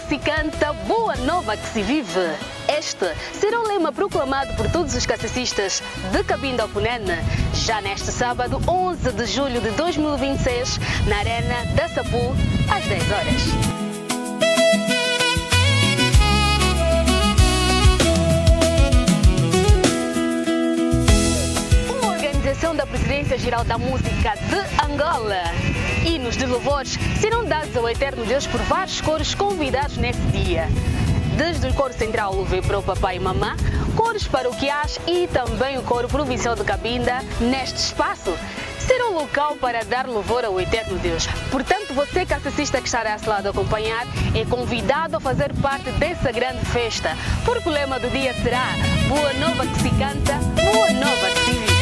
que se canta, boa nova que se vive. Este será o lema proclamado por todos os catecistas de Cabinda ao Cunene, já neste sábado, 11 de julho de 2026, na Arena da Sapu, às 10 horas. Da Presidência-Geral da Música de Angola. Hinos de louvores serão dados ao Eterno Deus por vários coros convidados nesse dia. Desde o coro central Louvê para o Papai e Mamã, coros paroquiais e também o coro provincial de Cabinda, neste espaço, será um local para dar louvor ao Eterno Deus. Portanto, você catecista que estará a seu lado a acompanhar é convidado a fazer parte dessa grande festa, porque o lema do dia será Boa Nova que se canta, Boa Nova que se vive.